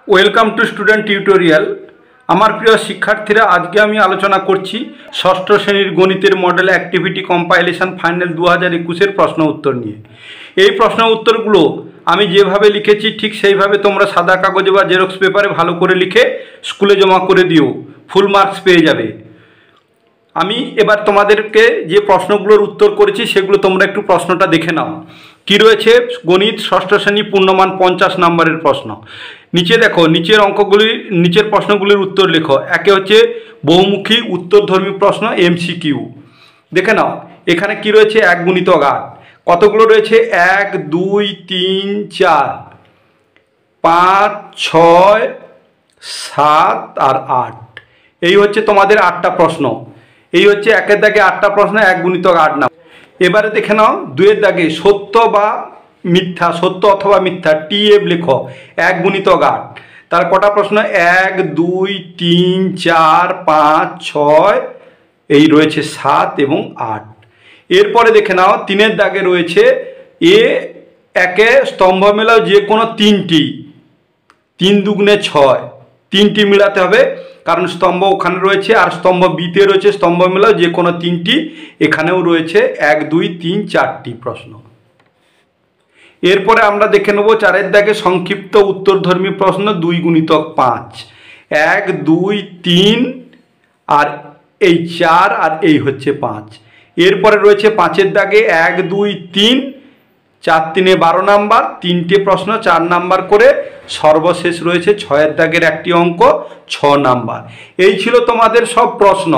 Welcome to student tutorial. আমার প্রিয় শিক্ষার্থীরা, আজকে আমি আলোচনা করছি ষষ্ঠ শ্রেণীর গণিতের মডেল অ্যাক্টিভিটি কম্পাইলেশন ফাইনাল 2021-এর প্রশ্ন উত্তর নিয়ে। এই প্রশ্ন উত্তরগুলো আমি যেভাবে লিখেছি ঠিক সেইভাবে তোমরা সাদা কাগজে বা জেরক্স পেপারে ভালো করে লিখে স্কুলে জমা করে দিও, ফুল মার্কস পেয়ে যাবে। আমি এবার তোমাদেরকে যে প্রশ্নগুলোর উত্তর করেছি সেগুলো তোমরা একটু প্রশ্নটা দেখে নাও। কি রয়েছে? গণিত ষষ্ঠ শ্রেণী পূর্ণমান 50 নম্বরের প্রশ্ন। নিচে দেখো, নিচের প্রশ্নগুলির উত্তর লেখো। একে হচ্ছে বহুমুখী উত্তরধর্মী প্রশ্ন MCQ। দেখে নাও এখানে কি রয়েছে, 1 গুণিতক 8 কতগুলো রয়েছে? 1 2 3 4 5 6 7 আর 8। এই হচ্ছে তোমাদের 8টা প্রশ্ন। এই হচ্ছে একের দাগে 8টা প্রশ্ন, 1 গুণিতক 8 না। এবারে দেখে নাও দুয়ের দাগে সত্য বা মিথ্যা, সত্য অথবা মিথ্যা TF লেখো, 1 গুণিতক 8। তার কটা প্রশ্ন? 1 2 3 4 5 6, এই রয়েছে 7 এবং 8। এরপরে দেখে নাও তিনের দাগে রয়েছে একে স্তম্ভ মেলাও যে কোনো 3টি, 3 দুগুণে 6, 3টি মিলাতে হবে কারণ স্তম্ভ ওখানে রয়েছে, আর স্তম্ভ বিতে রয়েছে স্তম্ভ মেলাও যে কোনো 3টি, এখানেও রয়েছে 1 2 3 4টি প্রশ্ন। এরপরে আমরা দেখে নেব 4এর দাগে সংক্ষিপ্ত উত্তরধর্মী প্রশ্ন 2 গুণিতক 5, 1 2 3 আর এই 4 আর এই হচ্ছে 5। এরপরে রয়েছে 5এর দাগে 1 2 3 4 3 12 নাম্বার, 3টে প্রশ্ন 4 নাম্বার করে। সর্বশেষ রয়েছে 6এর দাগের একটি অঙ্ক 6 নাম্বার। এই ছিল তোমাদের সব প্রশ্ন।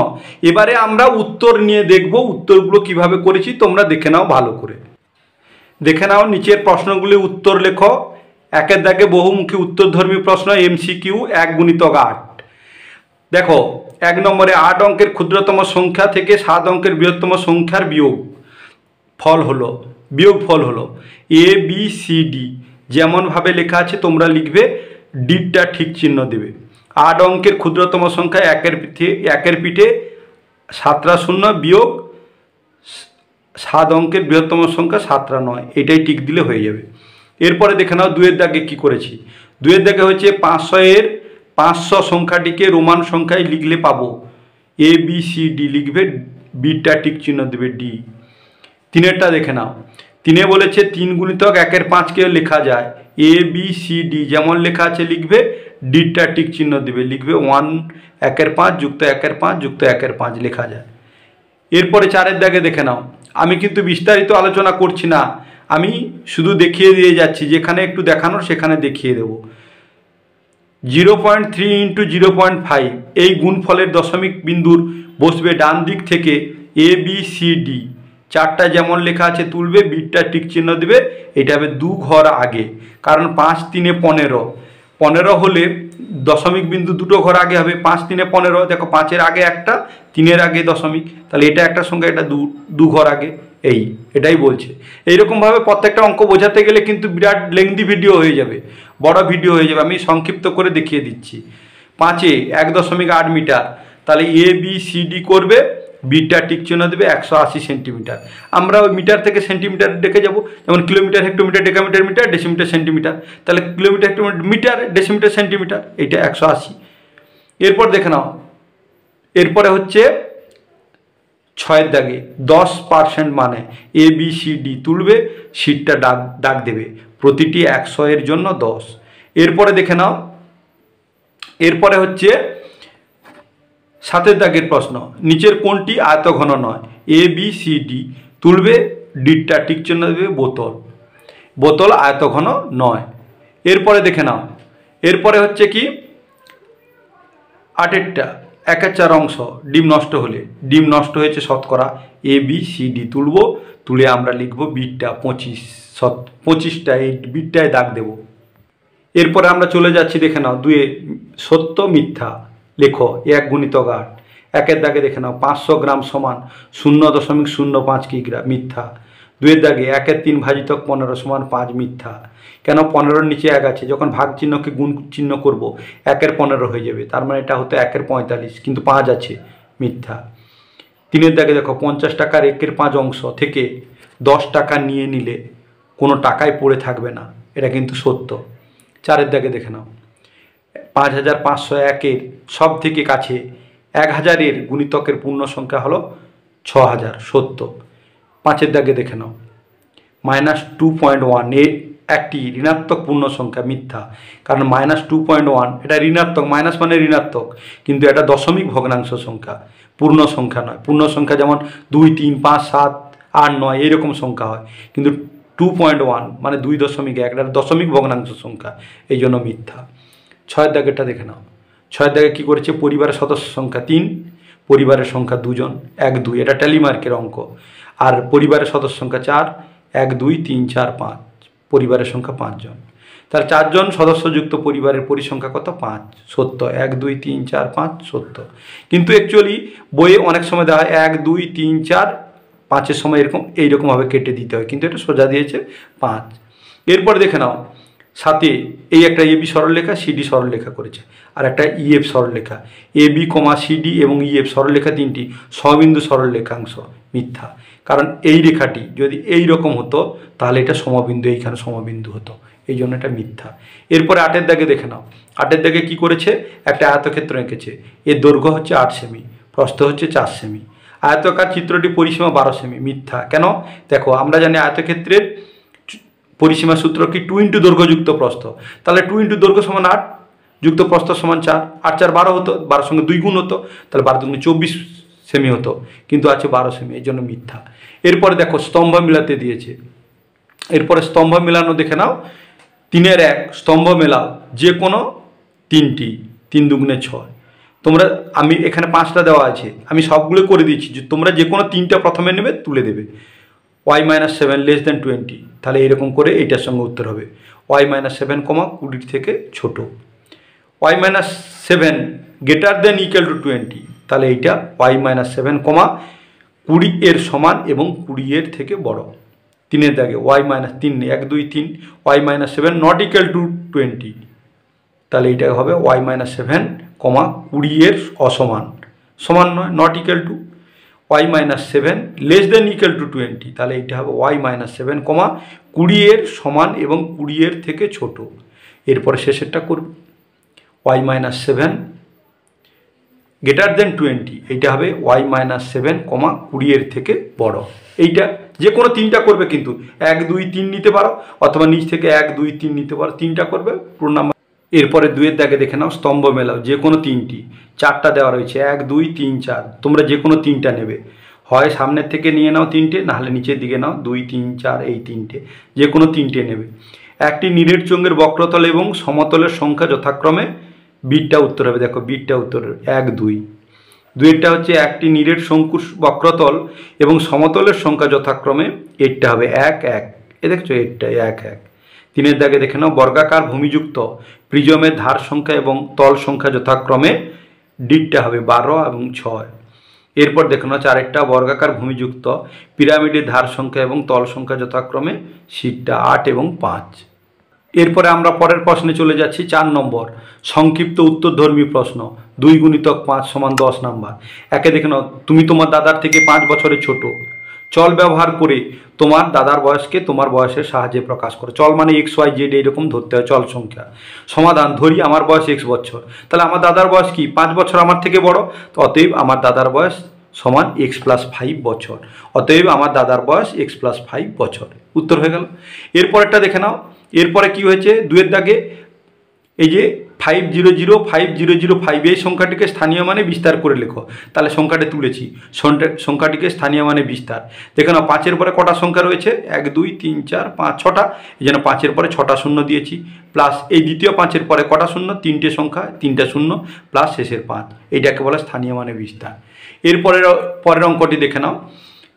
এবারে আমরা উত্তর নিয়ে দেখব, উত্তরগুলো কিভাবে করেছি তোমরা দেখে নাও ভালো করে। দেখে নাও নিচের প্রশ্নগুলি উত্তর লেখো। একের দাগে বহুমুখী উত্তরধর্মী প্রশ্ন MCQ 1 গুণিতক 8। দেখো 1 নম্বরে 8 অঙ্কের ক্ষুদ্রতম সংখ্যা থেকে 7 অঙ্কের বৃহত্তম সংখ্যার বিয়োগফল হলো ABCD। যেমনভাবে লেখা আছে তোমরা লিখবে, ডিটা ঠিক চিহ্ন দেবে। 8 অঙ্কের ক্ষুদ্রতম সংখ্যা একের পিঠে 7টা শূন্য বিয়োগ 7 অঙ্কের বৃহত্তম সংখ্যা 7টা 9, এটাই টিক দিলে হয়ে যাবে। এরপরে দেখে নাও দুয়ের দাগে কি করেছি। দুয়ের দাগে হচ্ছে 500 সংখ্যাটিকে রোমান সংখ্যায় লিখলে পাবো ABCD, লিখবে বিটা টিক চিহ্ন দেবে D। তিনেরটা দেখে নাও, তিনে বলেছে 3 গুণিতক 1-এর 5কে লেখা যায় ABCD, যেমন লেখা আছে লিখবে, ডিটা টিক চিহ্ন দেবে, লিখবে 1 1-এর 5 যুক্ত 1-এর 5 যুক্ত 1-এর 5 লেখা যায়। এরপরে 4এর দাগে দেখে নাও, আমি কিন্তু বিস্তারিত আলোচনা করছি না, আমি শুধু দেখিয়ে দিয়ে যাচ্ছি, যেখানে একটু দেখানোর সেখানে দেখিয়ে দেব। 0.3 × 0.5 এই গুণফলের দশমিক বিন্দুর বসবে ডান দিক থেকে ABCD। 4টা যেমন লেখা আছে তুলবে, বিটটা টিক চিহ্ন দেবে, এটা হবে 2 ঘর আগে, কারণ 5 3 15, 15 হলে দশমিক বিন্দু 2টো ঘর আগে হবে। 5 3 15, দেখো 5-এর আগে একটা, 3-এর আগে দশমিক, তাহলে এটা একটা সংখ্যা, এটা 2 ঘর আগে। এটাই বলছে। এইরকমভাবে প্রত্যেকটা অঙ্ক বোঝাতে গেলে কিন্তু বিরাট লেংদি ভিডিও হয়ে যাবে, বড় ভিডিও হয়ে যাবে। আমি সংক্ষিপ্ত করে দেখিয়ে দিচ্ছি। 5-এ 1.8 মিটার, তাহলে ABCD করবে, বিটা টিক চিহ্ন দেবে 180 সেন্টিমিটার। আমরা ওই মিটার থেকে সেন্টিমিটার ডেকে যাব, যেমন kilometre hectometre decametre metre decimetre centimetre, তাহলে kilometre hectometre metre decimetre centimetre, এইটা 180। এরপর দেখে নাও, এরপরে হচ্ছে 6এর দাগে 10% মানে ABCD তুলবে, শীটটা দাগ দেবে, প্রতিটি 100 এর জন্য 10। এরপরে দেখে নাও, এরপরে হচ্ছে 7এর দাগের প্রশ্ন, নিচের কোনটি আয়তঘন নয়? ABCD তুলবে, ডিটা টিক চিহ্ন দেবে, বোতল আয়তঘন নয়। এরপরে দেখে নাও, এরপরে হচ্ছে কি 8এরটা 1/4 অংশ ডিম নষ্ট হলে, ডিম নষ্ট হয়েছে শতকরা, ABCD তুলব, তুলে আমরা লিখব বিটটা 25টা, এই বিটটায় দাগ দেব। এরপরে আমরা চলে যাচ্ছি, দেখে নাও 2-এ সত্য মিথ্যা লেখো, 1 গুণিতক 8। 1-এর দাগে দেখে নাও 500 গ্রাম সমান 0.05 কিগ্রা, মিথ্যা। 2-এর দাগে 1-এর 3 ভাজিতক 15 সমান 5, মিথ্যা। কেন? 15-র নিচে 1 আছে, যখন ভাগ চিহ্নকে গুণ চিহ্ন করব 1-এর 15 হয়ে যাবে, তার মানে এটা হতো 1-এর 45, কিন্তু 5 আছে, মিথ্যা। 3-এর দাগে দেখো 50 টাকার 1-এর 5 অংশ থেকে 10 টাকা নিয়ে নিলে কোনো টাকাই পড়ে থাকবে না, এটা কিন্তু সত্য। 4-এর দাগে দেখে নাও, 5501-এর সব থেকে কাছে 1000-এর গুণিতকের পূর্ণ সংখ্যা হলো 6000, সত্য। 5-এর দাগে দেখে নাও, -2.1 এ একটি ঋণাত্মক পূর্ণ সংখ্যা, মিথ্যা। কারণ -2.1 এটা ঋণাত্মক, মাইনাস মানে ঋণাত্মক, কিন্তু এটা দশমিক ভগ্নাংশ সংখ্যা, পূর্ণ সংখ্যা নয়। পূর্ণ সংখ্যা যেমন 2, 3, 5, 7, 8, 9 এইরকম সংখ্যা হয়, কিন্তু 2.1 মানে 2.1, এটা দশমিক ভগ্নাংশ সংখ্যা, এই জন্য মিথ্যা। 6-এর দাগেরটা দেখে নাও। 6-এর দাগে কী করেছে, পরিবারের সদস্য সংখ্যা 3, পরিবারের সংখ্যা 2 জন, 1, 2, এটা ট্যালিমার্কের অঙ্ক। আর পরিবারের সদস্য সংখ্যা 4, 1, 2, 3, 4, 5, পরিবারের সংখ্যা 5 জন। তার 4 জন সদস্যযুক্ত পরিবারের পরিসংখ্যা কত, 5, সত্য। 1, 2, 3, 4, 5, সত্য। কিন্তু অ্যাকচুয়ালি বইয়ে অনেক সময় দেওয়া হয় 1, 2, 3, 4, 5-এর সময় এইরকমভাবে কেটে দিতে হয়, কিন্তু এটা সোজা দিয়েছে 5। এরপরে দেখে নাও, সাথে এই একটা এবি সরলরেখা, সিডি সরলরেখা করেছে, আর একটা ইএফ সরলরেখা। এবি, সিডি এবং ইএফ সরলরেখা তিনটি সমবিন্দু সরলরেখাংশ, মিথ্যা। কারণ এই রেখাটি যদি এই রকম হতো তাহলে এটা সমবিন্দু, এইখানে সমবিন্দু হতো, এই জন্য এটা মিথ্যা। এরপরে 8-এর দাগে দেখে নাও। 8-এর দাগে কী করেছে, একটা আয়তক্ষেত্র এঁকেছে, এর দৈর্ঘ্য হচ্ছে 8 সেমি, প্রস্থ হচ্ছে 4 সেমি। আয়তকার চিত্রটি পরিসীমা 12 সেমি, মিথ্যা। কেন, দেখো আমরা জানি আয়তক্ষেত্রের পরিসীমা সূত্র কি, 2 × দৈর্ঘ্য যুক্ত প্রস্থ, তাহলে 2 × দৈর্ঘ্য সমান 8 যুক্ত প্রস্থ সমান 4, 8, 4, 12 হতো, 12 সঙ্গে 2 গুণ হতো, তাহলে 12 × 24 সেমি হতো, কিন্তু আছে 12 সেমি, এই জন্য মিথ্যা। এরপরে দেখো স্তম্ভ মিলাতে দিয়েছে, এরপরে স্তম্ভ মেলানো দেখে নাও। 3-এর 1 স্তম্ভ মেলাও যে কোনো 3টি, 3 দুগুণে 6। তোমরা, আমি এখানে 5টা দেওয়া আছে, আমি সবগুলো করে দিচ্ছি, যে তোমরা যে কোনো 3টা প্রথমে নেবে, তুলে দেবে। y-7 < 20, তাহলে এরকম করে এইটার সঙ্গে উত্তর হবে y-7, 20 থেকে ছোট। y-7 > 20, তাহলে এইটা y-7, 20 এর সমান এবং 20 এর থেকে বড়। 3-এর দাগে y-3, 1, 2, 3, y-7 ≠ 20, তাহলে এইটা হবে y-7, 20 এর অসমান, সমান নয়, নট ইকুয়াল টু। y-7 < 20, তাহলে এইটা হবে y-7, 20 এর সমান এবং 20 এর থেকে ছোট। এরপরে শেষেরটা করব, y-7 > 20, এইটা হবে y-7, 20 এর থেকে বড়। এইটা যে কোনো 3টা করবে, কিন্তু 1, 2, 3 নিতে পারো, অথবা নিচ থেকে 1, 2, 3 নিতে পারো, 3টা করবে পুরো নাম্বার। এরপরে 2-এর দাগে দেখে নাও, স্তম্ভ মেলাও যে কোনো 3টি, 4টা দেওয়া রয়েছে, 1, 2, 3, 4, তোমরা যে কোনো 3টা নেবে, হয় সামনের থেকে নিয়ে নাও 3টে, নাহলে নিচের দিকে নাও 2, 3, 4, এই 3টে, যে কোনো 3টে নেবে। একটি নিরেট চোঙের বক্রতল এবং সমতলের সংখ্যা যথাক্রমে, বিটটা উত্তর হবে, দেখো বিটটা উত্তর 1, 2। 2-এরটা হচ্ছে একটি নিরেট শঙ্কুর বক্রতল এবং সমতলের সংখ্যা যথাক্রমে, এরটা হবে 1, 1, এ দেখছো, এরটা 1, 1। 3-এর দাগে দেখে নাও, বর্গাকার ভূমিযুক্ত প্রিজমের ধার সংখ্যা এবং তল সংখ্যা যথাক্রমে, ডিটটা হবে 12 এবং 6। এরপর দেখে নাও 4-এরটা, বর্গাকার ভূমিযুক্ত পিরামিডের ধার সংখ্যা এবং তল সংখ্যা যথাক্রমে, সিটটা 8 এবং 5। এরপরে আমরা পরের প্রশ্নে চলে যাচ্ছি, 4 নম্বর সংক্ষিপ্ত উত্তরধর্মী প্রশ্ন, 2 × 5 = 10 নাম্বার। একে দেখে নাও, তুমি তোমার দাদার থেকে 5 বছরের ছোট, চল ব্যবহার করে তোমার দাদার বয়সকে তোমার বয়সের সাহায্যে প্রকাশ করো। চল মানে x, y, z এইরকম ধরতে হয় চল সংখ্যা। সমাধান, ধরি আমার বয়স x বছর, তাহলে আমার দাদার বয়স কি 5 বছর আমার থেকে বড়, তো অতএব আমার দাদার বয়স সমান x + 5 বছর, অতএব আমার দাদার বয়স x + 5 বছর, উত্তর হয়ে গেল। এরপরেরটা দেখে নাও, এরপরে কি হয়েছে, 2-এর দাগে এই যে 5005 এই সংখ্যাটিকে স্থানীয় মানে বিস্তার করে লেখো, তাহলে সংখ্যাটা তুলেছি, সংখ্যাটিকে স্থানীয় মানে বিস্তার। দেখে নাও 5-এর পরে কটা সংখ্যা রয়েছে, 1, 2, 3, 4, 5, 6টা, এই জন্য 5-এর পরে 6টা শূন্য দিয়েছি, প্লাস এই দ্বিতীয় 5-এর পরে কটা শূন্য, 3টে সংখ্যা, 3টা শূন্য, প্লাস শেষের 5, এইটাকে বলে স্থানীয় মানে বিস্তার। পরের অঙ্কটি দেখে নাও,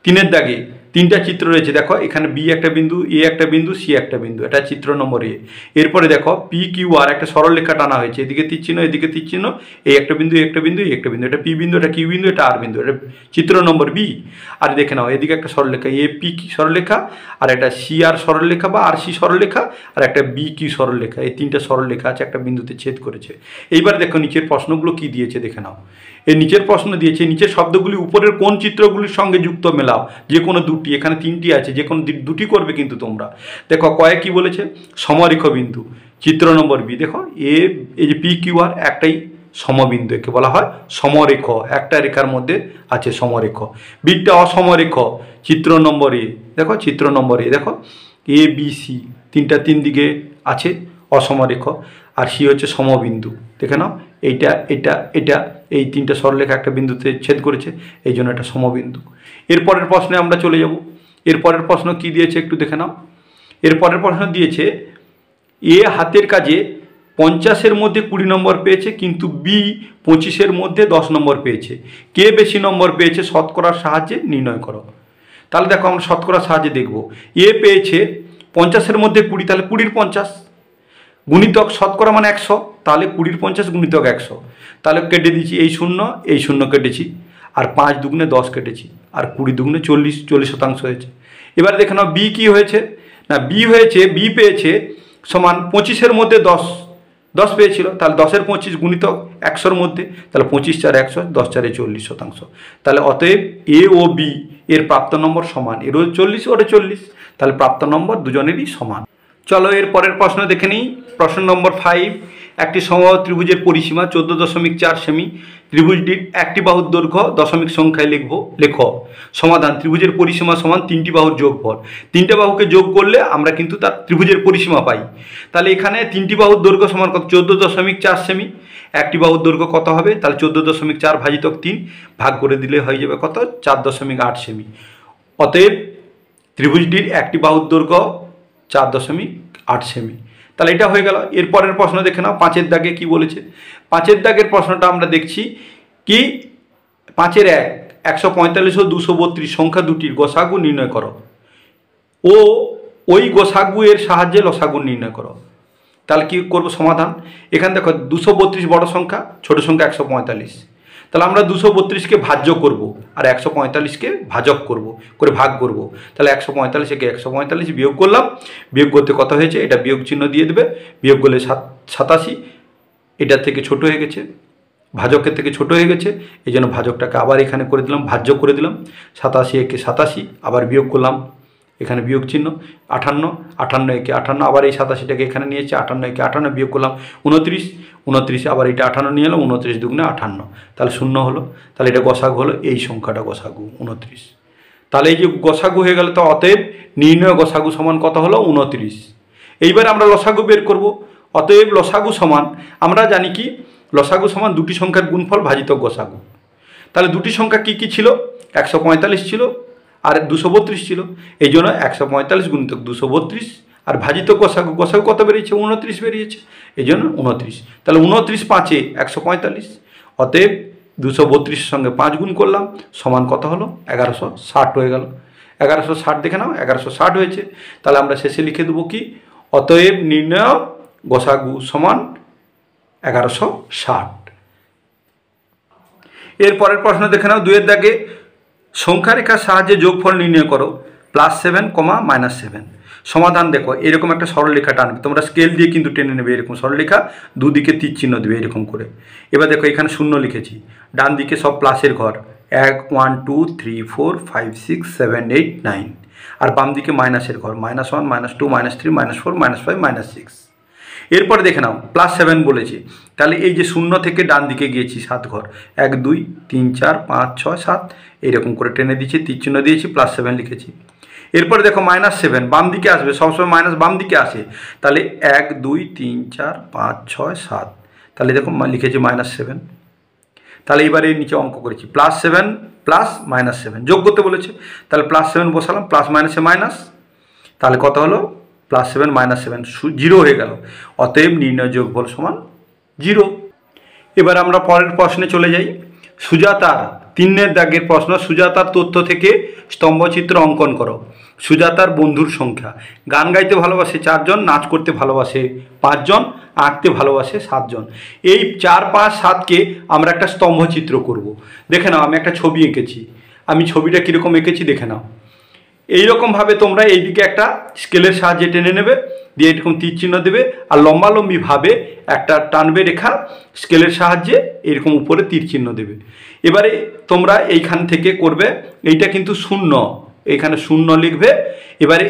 3-এর দাগে 3টা চিত্র রয়েছে, দেখো এখানে বি একটা বিন্দু, এ একটা বিন্দু, সি একটা বিন্দু, এটা চিত্র নম্বর এ। এরপরে দেখো পি কিউ আর একটা সরল রেখা টানা হয়েছে, এদিকে তীর চিহ্ন, এদিকে তীর চিহ্ন, এই একটা বিন্দু, একটা বিন্দু, এই একটা বিন্দু, এটা পি বিন্দু, এটা কিউ বিন্দু, এটা আর বিন্দু, এটা চিত্র নম্বর বি। আর দেখে নাও এদিকে একটা সরলরেখা এ পি কি সরলরেখা, আর একটা সি আর সরলরেখা বা আর সি সরলরেখা, আর একটা বি কিউ সরলরেখা, এই 3টা সরলরেখা আছে, একটা বিন্দুতে ছেদ করেছে। এইবার দেখো নিচের প্রশ্নগুলো কি দিয়েছে দেখে নাও। এই নিচের প্রশ্ন দিয়েছে, নিচের শব্দগুলি উপরের কোন চিত্রগুলির সঙ্গে যুক্ত মেলাও, যে কোনো 2টি, এখানে 3টি আছে, যে কোনো 2টি করবে কিন্তু তোমরা। দেখো কয়েক কি বলেছে, সমরেখ বিন্দু, চিত্র নম্বর বি দেখো এই যে পি কিউ আর একটাই সমবিন্দু, একে বলা হয় সমরেখ, একটা রেখার মধ্যে আছে সমরেখ। বিটা অসমরেখ। চিত্র নম্বর এ দেখো, চিত্র নম্বর এ দেখো এ বি সি তিন দিকে আছে অসমরেখ, আর সি হচ্ছে সমবিন্দু। দেখে নাও এইটা এটা এটা এই তিনটা সরলরেখা একটা বিন্দুতে ছেদ করেছে, এই জন্য এটা সমবিন্দু। এরপরের প্রশ্নে আমরা চলে যাব। এরপরের প্রশ্ন কি দিয়েছে একটু দেখে নাও। এরপরের প্রশ্ন দিয়েছে এ হাতের কাজে 50-এর মধ্যে 20 নম্বর পেয়েছে, কিন্তু বি 25-এর মধ্যে 10 নম্বর পেয়েছে। কে বেশি নম্বর পেয়েছে শতকরার সাহায্যে নির্ণয় করো। তাহলে দেখো আমরা শতকরার সাহায্যে দেখব। এ পেয়েছে 50-এর মধ্যে 20, তাহলে 20-র 50 গুণিতক শতকরা মানে 100, তাহলে 20-র 50 গুণিতক 100। তাহলে কেটে দিচ্ছি এই শূন্য কেটেছি, আর 5 দুগুণে 10 কেটেছি, আর 20 দুগুণে 40% হয়েছে। এবার দেখে নাও বি কি হয়েছে না, বি পেয়েছে সমান 25-এর মধ্যে 10 পেয়েছিল, তাহলে 10-এর 25 গুণিতক 100-র মধ্যে, তাহলে 25 4 100, 10 4 40%। তাহলে অতএব এ ও বি এর প্রাপ্ত নম্বর সমান, এরও 40 ওরও 40, তাহলে প্রাপ্ত নম্বর দুজনেরই সমান। চলো এর পরের প্রশ্ন দেখে নিই। প্রশ্ন নম্বর 5, একটি সমবাহু ত্রিভুজের পরিসীমা 14.4 সেমি, ত্রিভুজটির একটি বাহুর দৈর্ঘ্য দশমিক সংখ্যায় লেখো। সমাধান। ত্রিভুজের পরিসীমা সমান 3টি বাহুর যোগফল। 3টে বাহুকে যোগ করলে আমরা কিন্তু তার ত্রিভুজের পরিসীমা পাই। তাহলে এখানে 3টি বাহুর দৈর্ঘ্য সমান কত, 14.4 সেমি। একটি বাহুর দৈর্ঘ্য কত হবে, তাহলে 14.4 ভাজিতক 3 ভাগ করে দিলে হয়ে যাবে কত, 4.8 সেমি। অতএব ত্রিভুজটির একটি বাহুর দৈর্ঘ্য 4.8 সেমি। তাহলে এটা হয়ে গেল। এরপরের প্রশ্ন দেখে নাও, 5-এর দাগে কি বলেছে। 5-এর দাগের প্রশ্নটা আমরা দেখছি কি, 5-এর 145 ও 232 সংখ্যা দুটির গসাগু নির্ণয় করো ও ওই গসাগু এর সাহায্যে লসাগু নির্ণয় করো। তাহলে কি করব সমাধান। এখানে দেখো 232 বড় সংখ্যা, ছোট সংখ্যা 145। তাহলে আমরা 232-কে ভাজ্য করব আর 145-কে ভাজক করব, করে ভাগ করব। তাহলে 145-কে 145 বিয়োগ করলাম, বিয়োগ করতে কত হয়েছে, এটা বিয়োগ চিহ্ন দিয়ে দেবে, বিয়োগ করলে 87। এটার থেকে ছোট হয়ে গেছে, ভাজকের থেকে ছোট হয়ে গেছে, এই জন্য ভাজকটাকে আবার এখানে করে দিলাম, ভাজ্য করে দিলাম। 87-একে 87, আবার বিয়োগ করলাম, এখানে বিয়োগ চিহ্ন। 58, 58-একে 58, আবার এই 87-টাকে এখানে নিয়েছে, 58-একে 58 বিয়োগ করলাম 29, আবার এটা 58 নিয়ে এলাম, 29 দুগুণে 58, তাহলে 0 হলো। তাহলে এটা গসাগু হলো, এই সংখ্যাটা গসাগু 29। তাহলে এই যে গসাগু হয়ে গেল, তো অতএব নির্ণয় গসাগু সমান কত হলো, 29। এইবার আমরা লসাগু বের করব। অতএব লসাগু সমান, আমরা জানি কি লসাগু সমান দুটি সংখ্যার গুণফল ভাজিতক গসাগু। তাহলে দুটি সংখ্যা কি কি ছিল, 145 ছিল আর 232 ছিল, এই জন্য 145 গুণিতক 232 আর ভাজিতক গসাগু, গসাগু কত বেরিয়েছে, 29 বেরিয়েছে, এই জন্য 29। তাহলে 29 5-এ 145, অতএব 232-এর সঙ্গে 5 গুণ করলাম, সমান কত হলো, 1160 হয়ে গেল। 1160 দেখে নাও, 1160 হয়েছে। তাহলে আমরা শেষে লিখে দেবো কি, অতএব নির্ণয় গসাগু সমান 1160। এরপরের প্রশ্ন দেখে নাও, 2-এর দাগে সংখ্যা রেখার সাহায্যে যোগফল নির্ণয় করো +7, -7। সমাধান দেখো, এরকম একটা সরলরেখা টানবে, তোমরা স্কেল দিয়ে কিন্তু টেনে নেবে, এরকম সরলরেখা, দুদিকে তীর চিহ্ন দেবে এরকম করে। এবার দেখো এখানে 0 লিখেছি, ডান দিকে সব প্লাসের ঘর, 1 1 2 3 4 5 6 7 8 9, আর বাম দিকে মাইনাসের ঘর, -1 -2 -3 -4 -5 -6। এরপরে দেখে নাও +7 বলেছি, তাহলে এই যে 0 থেকে ডান দিকে গিয়েছি 7 ঘর, 1 2 3 4 5 6 7, এইরকম করে টেনে দিয়েছি, তীর চিহ্ন দিয়েছি, +7 লিখেছি। এরপরে দেখো -7 বাম দিকে আসবে, সবসময় মাইনাস বাম দিকে আসে, তাহলে 1 2 3 4 5 6 7, তাহলে দেখো লিখেছি -7। তাহলে এবারে নিচে অঙ্ক করেছি, +7 প্লাস -7 যোগ করতে বলেছে, তাহলে +7 বসালাম, প্লাস মাইনাসে মাইনাস, তাহলে কত হলো, +7 -7 0 হয়ে গেল। অতএব নির্ণয় যোগফল সমান 0। এবার আমরা পরের প্রশ্নে চলে যাই। সুজাতার 3-এর দাগের প্রশ্ন, সুজাতার তথ্য থেকে স্তম্ভচিত্র অঙ্কন করো। সুজাতার বন্ধুর সংখ্যা, গান গাইতে ভালোবাসে 4 জন, নাচ করতে ভালোবাসে 5 জন, আঁকতে ভালোবাসে 7 জন। এই 4 5 7-কে আমরা একটা স্তম্ভচিত্র করব। দেখে নাও আমি একটা ছবি এঁকেছি, আমি ছবিটা কীরকম এঁকেছি দেখে নাও। এইরকমভাবে তোমরা এইদিকে একটা স্কেলের সাহায্যে টেনে নেবে, দিয়ে এরকম তীর চিহ্ন দেবে, আর লম্বালম্বিভাবে একটা টানবে রেখা স্কেলের সাহায্যে, এরকম উপরে তীর চিহ্ন দেবে। এবারে তোমরা এইখান থেকে করবে, এইটা কিন্তু 0, এখানে 0 লিখবে। এবারে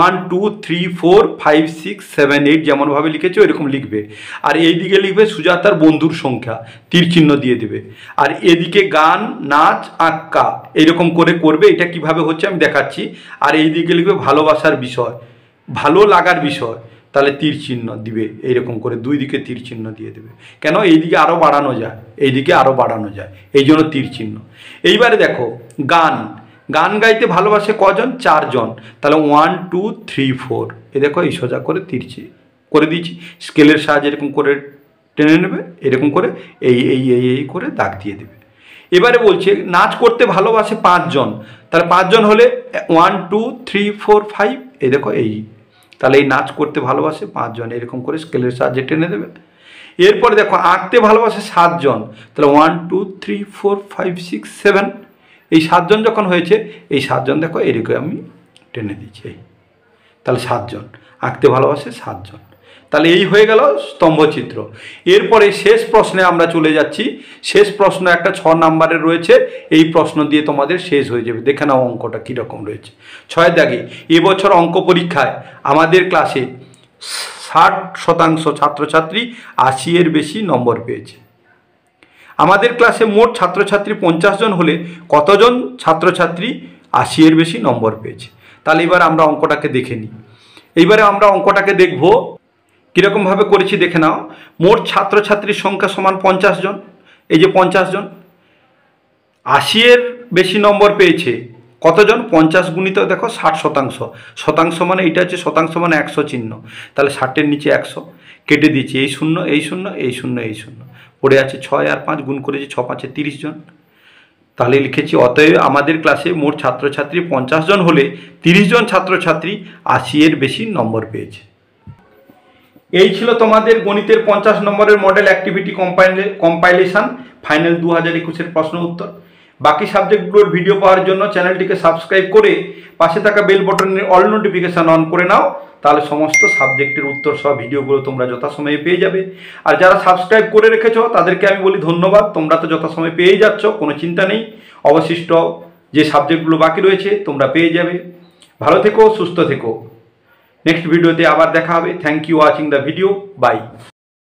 1 2 3 4 5 6 7 8 যেমনভাবে লিখেছে ওইরকম লিখবে। আর এই দিকে লিখবে সুজাতার বন্ধুর সংখ্যা, তীর চিহ্ন দিয়ে দেবে। আর এদিকে গান, নাচ, আঁকা এরকম করে করবে। এটা কিভাবে হচ্ছে আমি দেখাচ্ছি। আর এই দিকে লিখবে ভালোবাসার বিষয়, ভালো লাগার বিষয়, তাহলে তীর চিহ্ন দিবে। এইরকম করে দুই দিকে তীর চিহ্ন দিয়ে দেবে। কেন? এইদিকে আরও বাড়ানো যায়, এইদিকে আরও বাড়ানো যায়, এই জন্য তীর চিহ্ন। এইবারে দেখো গান, গান গাইতে ভালোবাসে কজন? 4 জন। তাহলে 1 2 3 4 এ দেখো এই সোজা করে তীর করে দিয়েছি। স্কেলের সাহায্যে এরকম করে টেনে নেবে, এরকম করে এই এই এই এই করে দাগ দিয়ে দেবে। এবারে বলছে নাচ করতে ভালোবাসে 5 জন। তাহলে 5 জন হলে 1 2 3 4 5 এই দেখো এই। তাহলে এই নাচ করতে ভালোবাসে 5 জন, এরকম করে স্কেলের সাহায্যে টেনে দেবে। এরপরে দেখো আঁকতে ভালোবাসে 7 জন। তাহলে 1 2 3 4 5 6 7 এই 7 জন যখন হয়েছে, এই 7 জন দেখো এরকম আমি টেনে দিচ্ছি। তাহলে 7 জন আঁকতে ভালোবাসে 7 জন। তাহলে এই হয়ে গেল স্তম্ভচিত্র। এরপরে শেষ প্রশ্নে আমরা চলে যাচ্ছি। শেষ প্রশ্ন একটা 6 নাম্বারের রয়েছে। এই প্রশ্ন দিয়ে তোমাদের শেষ হয়ে যাবে। দেখে নাও অঙ্কটা কীরকম রয়েছে। 6 দাগে এবছর অঙ্ক পরীক্ষায় আমাদের ক্লাসে 60% ছাত্রছাত্রী 80 এর বেশি নম্বর পেয়েছে। আমাদের ক্লাসে মোট ছাত্রছাত্রী 50 জন হলে কতজন ছাত্রছাত্রী 80 এর বেশি নম্বর পেয়েছে? তাহলে এবার আমরা অঙ্কটাকে দেখে নিই। এইবারে আমরা অঙ্কটাকে দেখব কীরকমভাবে করেছি দেখে নাও। মোট ছাত্রছাত্রীর সংখ্যা সমান 50 জন। এই যে 50 জন 80 এর বেশি নম্বর পেয়েছে কতজন? 50 গুণিত দেখো 60%। শতাংশ মানে এইটা হচ্ছে শতাংশ মানে 100 চিহ্ন। তাহলে 60-এর নিচে 100 কেটে দিচ্ছি। এই 0 এই 0 এই 0 এই 0 পড়ে আছে 6 আর 5 গুণ করেছি 6 5 30 জন। তাহলে লিখেছি অতএব আমাদের ক্লাসে মোট ছাত্রছাত্রী 50 জন হলে 30 জন ছাত্রছাত্রী 80 এর বেশি নম্বর পেয়েছে। এই ছিল তোমাদের গণিতের 50 নম্বরের মডেল অ্যাক্টিভিটি কম্পাইলেশন ফাইনাল 2021-এর প্রশ্ন উত্তর। বাকি সাবজেক্টগুলোর ভিডিও পাওয়ার জন্য চ্যানেলটিকে সাবস্ক্রাইব করে পাশে থাকা বেল বটনের অল নোটিফিকেশান অন করে নাও। তাহলে সমস্ত সাবজেক্টের উত্তর সহ ভিডিওগুলো তোমরা যথাসময়ে পেয়ে যাবে। আর যারা সাবস্ক্রাইব করে রেখেছো তাদেরকে আমি বলি ধন্যবাদ। তোমরা তো যথাসময়ে পেয়েই যাচ্ছ, কোনো চিন্তা নেই। অবশিষ্ট যে সাবজেক্টগুলো বাকি রয়েছে তোমরা পেয়ে যাবে। ভালো থেকো, সুস্থ থেকো। নেক্সট ভিডিওতে আবার দেখা হবে। Thank you watching the video. By.